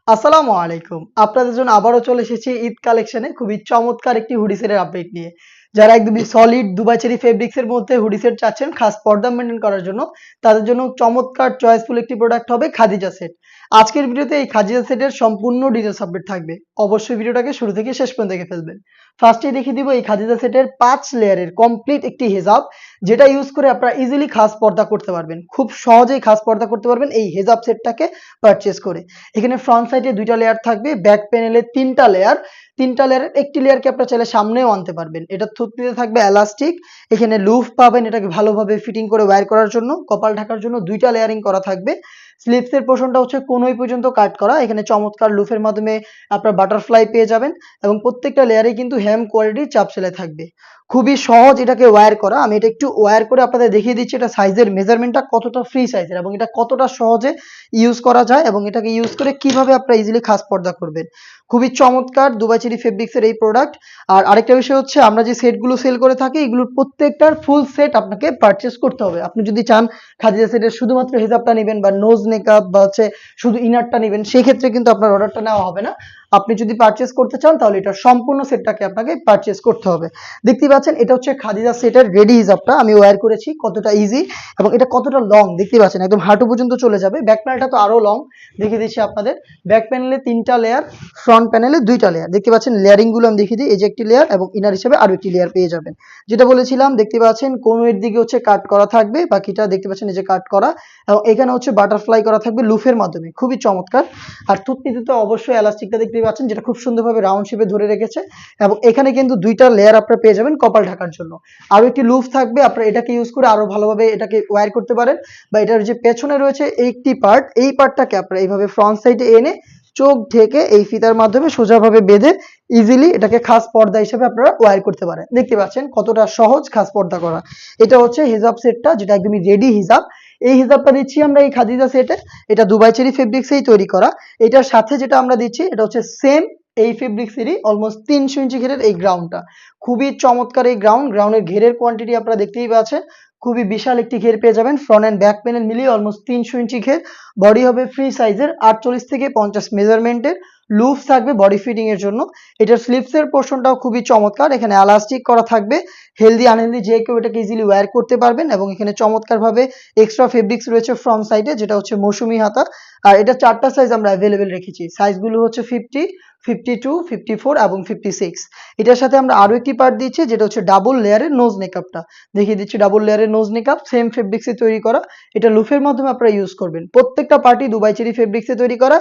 আসসালামু আলাইকুম। আপনাদের জন্য আবারও চলে এসেছি ঈদ কালেকশনে খুবই চমৎকার একটি হুডি সেটের আপডেট নিয়ে। যারা একদমই সলিড দুবাই চেরি ফেব্রিক্স এর মধ্যে হুডি সেট চাচ্ছেন খাস পর্দা মেইনটেইন করার জন্য, তাদের জন্য চমৎকার চয়েসফুল একটি প্রোডাক্ট হবে খাদিজা সেট। আজকের ভিডিওতে এই খাদিজা সেটের সম্পূর্ণ ডিটেইলস আপডেট থাকবে। অবশ্যই ভিডিওটাকে শুরু থেকে শেষ পর্যন্ত দেখে ফেলবেন। ফার্স্টেই দেখিয়ে দিব এই খাদিজা সেটের 5 লেয়ারের কমপ্লিট একটি হেজাব, যেটা ইউজ করে আপনারা ইজিলি খাস পর্দা করতে পারবেন। খুব সহজেই খাস পর্দা করতে পারবেন এই হেজাব সেটটাকে পারচেজ করে। এখানে ফ্রন্ট সাইডে 2টা লেয়ার থাকবে, ব্যাক প্যানেলে 3টা লেয়ার। 3টা লেয়ারের একটি লেয়ারকে আপনারা চাইলে সামনেও আনতে পারবেন। এটা থুতনিতে থাকবে এলাস্টিক, এখানে লুফ পাবেন এটাকে ভালোভাবে ফিটিং করে ওয়্যার করার জন্য, কপাল ঢাকার জন্য 2টা লেয়ারিং করা থাকবে। স্লিপসের পোর্শনটা হচ্ছে কোনই পর্যন্ত কাট করা, এখানে চমৎকার লুফের মাধ্যমে আপনার বাটারফ্লাই পেয়ে যাবেন এবং প্রত্যেকটা লেয়ারে কিন্তু হেম কোয়ালিটির চাপ সেলাই থাকবে। খুবই সহজ এটাকে ওয়্যার করা। আমি এটা একটু ওয়্যার করে আপনাদের দেখিয়ে দিচ্ছি এটা সাইজের মেজারমেন্টটা কতটা ফ্রি সাইজের এবং এটা কতটা সহজে ইউজ করা যায় এবং এটাকে ইউজ করে কিভাবে আপনারা ইজিলি খাস পর্দা করবেন। খুবই চমৎকার দুবাই চেরি ফেব্রিক্সের এই প্রোডাক্ট। আর আরেকটা বিষয় হচ্ছে আমরা যে সেটগুলো সেল করে থাকি এগুলোর প্রত্যেকটার ফুল সেট আপনাকে পারচেজ করতে হবে। আপনি যদি চান খাদিজা সেটের শুধুমাত্র হিজাবটা নেবেন বা নোজ মেকআপ বা হচ্ছে শুধু ইনারটা নেবেন, সেক্ষেত্রে কিন্তু আপনার অর্ডারটা নেওয়া হবে না। আপনি যদি পারচেজ করতে চান তাহলে এটা সম্পূর্ণ সেটটাকে আপনাকে পারচেজ করতে হবে। দেখতেই পাচ্ছেন এটা হচ্ছে খাদিজা সেটের রেডি হিজাবটা আমি ওয়্যার করেছি, কতটা ইজি এবং এটা কতটা লং দেখতেই পাচ্ছেন, একদম হাঁটু পর্যন্ত চলে যাবে। ব্যাক প্যানেলটা তো আরো লং, দেখিয়ে দিচ্ছি আপনাদের। ব্যাক প্যানেলে 3টা লেয়ার, ফ্রন্ট প্যানেলে 2টা লেয়ার। দেখতে পাচ্ছেন লেয়ারিং গুলো আমি দেখিয়ে দিই, এই যে একটি লেয়ার এবং ইনার হিসেবে আরো একটি লেয়ার পেয়ে যাবেন। যেটা বলেছিলাম দেখতে পাচ্ছেন কোণের দিকে হচ্ছে কাট করা থাকবে, বাকিটা দেখতে পাচ্ছেন এই যে কাট করা এবং এখানে হচ্ছে বাটারফ্লাই করা থাকবে লুফের মাধ্যমে, খুবই চমৎকার। আর থুতনিতে তো অবশ্যই এলাস্টিকটা দেখতে পাচ্ছেন যেটা খুব সুন্দরভাবে রাউন্ড শেপে ধরে রেখেছে এবং এখানে কিন্তু 2টা লেয়ার আপনারা পেয়ে যাবেন কপাল ঢাকার জন্য। আরো একটি লুফ থাকবে, আপনারা এটাকে ইউজ করে আরো ভালোভাবে এটাকে ওয়্যার করতে পারেন বা এটার যে পেছনে রয়েছে একটি পার্ট, এই পার্টটাকে আপনারা এইভাবে ফ্রন্ট সাইডে এনে চোখ ঢেকে এই ফিতার মাধ্যমে সোজাভাবে বেঁধে ইজিলি এটাকে খাস পর্দা হিসেবে আপনারা ওয়্যার করতে পারেন। দেখতে পাচ্ছেন কতটা সহজ খাস পর্দা করা। এটা হচ্ছে হিজাব সেটটা যেটা একদমই রেডি হিজাব। এই হিজাবটা দিচ্ছি আমরা এই খাদিজা সেটে, এটা দুবাই চেরি ফেব্রিক্সেই তৈরি করা। এটার সাথে যেটা আমরা দিচ্ছি এটা হচ্ছে সেম এই ফেব্রিক্সেরই অলমোস্ট 300 ইঞ্চি ঘেরের এই গ্রাউন্ডটা। খুবই চমৎকার এই গ্রাউন্ডের ঘেরের কোয়ান্টিটি আপনারা দেখতেই পাচ্ছেন, খুবই বিশাল একটি ঘের পেয়ে যাবেন। ফ্রন্ট এন্ড ব্যাক প্যানেল মিলিয়ে অলমোস্ট 300 ইঞ্চি ঘের। বডি হবে ফ্রি সাইজের 48 থেকে 50 মেজারমেন্টের। লুফ থাকবে বডি ফিটিং এর জন্য। এটার স্লিপসের পোর্শনটাও খুবই চমৎকার, এখানে এলাস্টিক করা থাকবে। হেলদি আনহেলদি যে কেউ এটাকে ইজিলি ওয়্যার করতে পারবেন এবং এখানে চমৎকার ভাবে এক্সট্রা ফেব্রিক্স রয়েছে ফ্রন্ট সাইডে, যেটা হচ্ছে মৌসুমি হাতা। আর এটা 4টা সাইজ আমরা অ্যাভেলেবেল রেখেছি, সাইজগুলো হচ্ছে 50, 52, 54 এবং 56। এটার সাথে আমরা আরো একটি পার্ট দিচ্ছি যেটা হচ্ছে ডাবল লেয়ারের নোজ মেকআপটা দেখিয়ে দিচ্ছি। ডাবল লেয়ারের নোজ মেকআপ সেম ফেব্রিক্সে তৈরি করা, এটা লুফের মাধ্যমে আপনারা ইউজ করবেন। প্রত্যেকটা পার্টই দুবাই চেরি ফেব্রিক্সে তৈরি করা।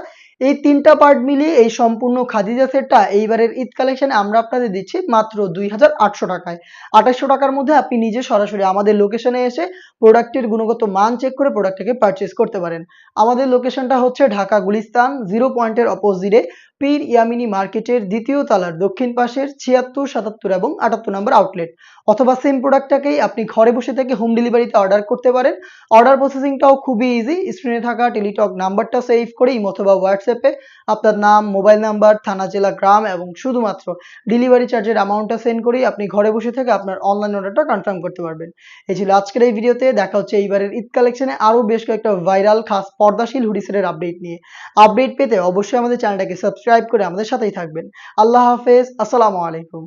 এই 3টা পার্ট মিলিয়ে এই সম্পূর্ণ খাদিজা সেটটা এইবারের ঈদ কালেকশনে আমরা আপনাদের দিচ্ছি মাত্র 2800 টাকায়। 2800 টাকার মধ্যে আপনি নিজে সরাসরি আমাদের লোকেশনে এসে প্রোডাক্টের গুণগত মান চেক করে প্রোডাক্টটাকে পারচেজ করতে পারেন। আমাদের লোকেশনটা হচ্ছে ঢাকা গুলিস্তান 0 পয়েন্টের অপোজিটে পীর ইয়ামিনী মার্কেটের 2য় তলার দক্ষিণ পাশের 76, 77 এবং 78 নম্বর আউটলেট। অথবা সেম প্রোডাক্টটাকেই আপনি ঘরে বসে থেকে হোম ডেলিভারিতে অর্ডার করতে পারেন। অর্ডার প্রসেসিংটাও খুবই ইজি। স্ক্রিনে থাকা টেলিটক নাম্বারটা সেভ করে ইমো অথবা হোয়াটসঅ্যাপে আপনার নাম, মোবাইল নাম্বার, থানা, জেলা, গ্রাম এবং শুধুমাত্র ডেলিভারি চার্জের অ্যামাউন্টটা সেন্ড করেই আপনি ঘরে বসে থেকে আপনার অনলাইন অর্ডারটা কনফার্ম করতে পারবেন। এই ছিল আজকের এই ভিডিওতে। দেখা হচ্ছে এইবারের ঈদ কালেকশনে আরো বেশ কয়েকটা ভাইরাল খাস পর্দাশীল হুডি সেটের আপডেট নিয়ে। আপডেট পেতে অবশ্যই আমাদের চ্যানেলটাকে সাবস্ক্রাইব করে আমাদের সাথেই থাকবেন। আল্লাহ হাফেজ, আসসালামু আলাইকুম।